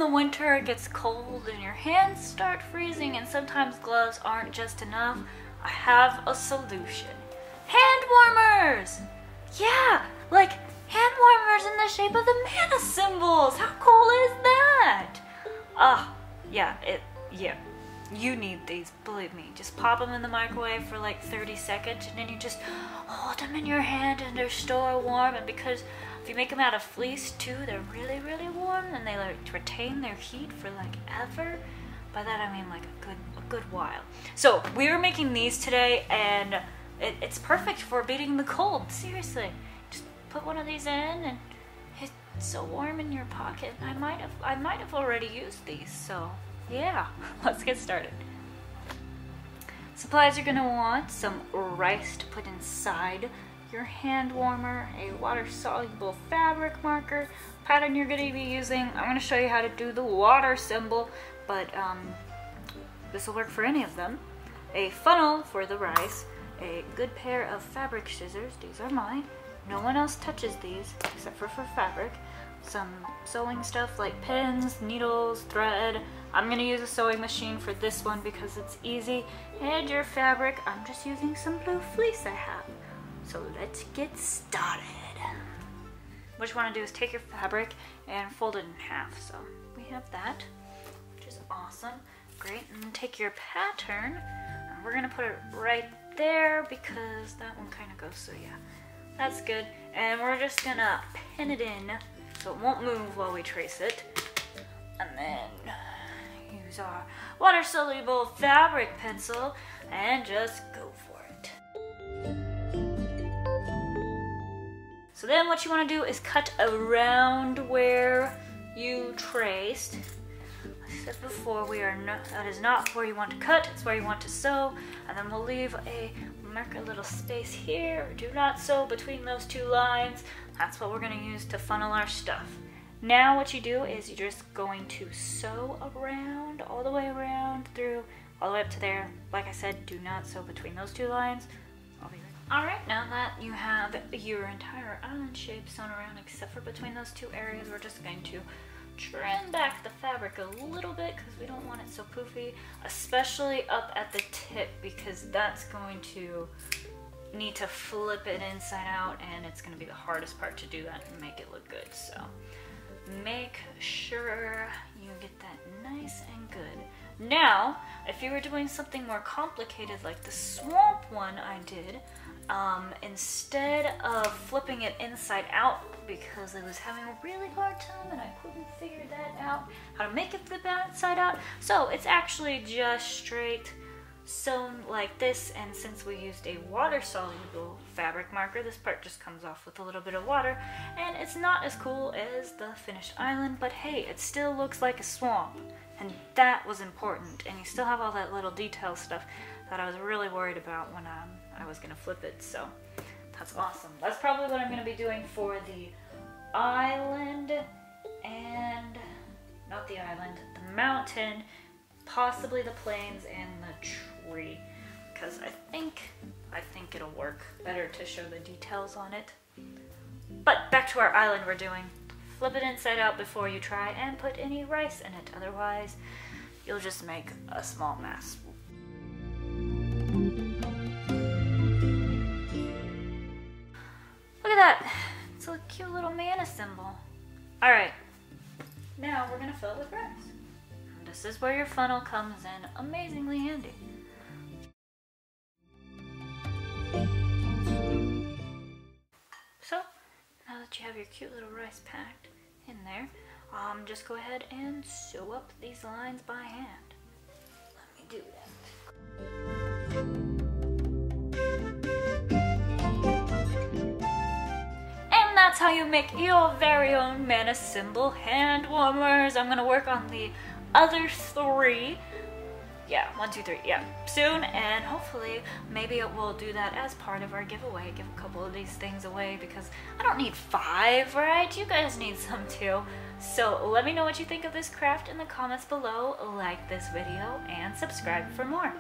the winter it gets cold and your hands start freezing and sometimes gloves aren't just enough, I have a solution. Hand warmers! Yeah, like hand warmers in the shape of the mana symbols. How cool is that? Yeah. You need these, believe me. Just pop them in the microwave for like 30 seconds and then you just hold them in your hand and they're still warm. And because if you make them out of fleece too, they're really, really warm and they like retain their heat for like ever. By that I mean like a good while. So we were making these today and it's perfect for beating the cold. Seriously, just put one of these in and it's so warm in your pocket. I might have already used these, so yeah, let's get started. Supplies you're gonna want: some rice to put inside your hand warmer, a water-soluble fabric marker, pattern you're gonna be using. I'm gonna show you how to do the water symbol, but this will work for any of them. A funnel for the rice, a good pair of fabric scissors, these are mine. No one else touches these except for fabric. Some sewing stuff like pins, needles, thread. I'm gonna use a sewing machine for this one because it's easy. And your fabric, I'm just using some blue fleece I have. So let's get started. What you wanna do is take your fabric and fold it in half. So we have that, which is awesome. Great, and then take your pattern, and we're gonna put it right there because that one kind of goes, so yeah, that's good. And we're just gonna pin it in so it won't move while we trace it. And then use our water-soluble fabric pencil and just go for it. So then what you want to do is cut around where you traced. Like I said before, that is not where you want to cut, it's where you want to sew. And then we'll mark a little space here. Do not sew between those two lines. That's what we're going to use to funnel our stuff. Now what you do is you're just going to sew around, all the way around through, all the way up to there. Like I said, do not sew between those two lines. I'll be right. Alright, now that you have your entire island shape sewn around except for between those two areas, we're just going to trim back the fabric a little bit because we don't want it so poofy, especially up at the tip because that's going to need to flip it inside out and it's going to be the hardest part to do that and make it look good. So make sure you get that nice and good. Now, if you were doing something more complicated like the swamp one I did, instead of flipping it inside out because I was having a really hard time and I couldn't figure that out, how to make it flip inside out, so it's actually just straight sewn like this, and since we used a water-soluble fabric marker, this part just comes off with a little bit of water, and it's not as cool as the finished island, but hey, it still looks like a swamp, and that was important, and you still have all that little detail stuff that I was really worried about when I was going to flip it, so that's awesome. That's probably what I'm going to be doing for the island, and not the island, the mountain, possibly the plains and the tree, because I think it'll work better to show the details on it. But back to our island we're doing. Flip it inside out before you try and put any rice in it, otherwise you'll just make a small mess. Look at that! It's a cute little mana symbol. Alright, now we're gonna fill it with rice. This is where your funnel comes in amazingly handy. So, now that you have your cute little rice packed in there, just go ahead and sew up these lines by hand. Let me do that. And that's how you make your very own mana symbol hand warmers. I'm gonna work on the other three. Yeah, 1, 2, 3, yeah, soon, and hopefully maybe it will do that as part of our giveaway. Give a couple of these things away because I don't need 5, right? You guys need some too. So let me know what you think of this craft in the comments below, like this video, and subscribe for more.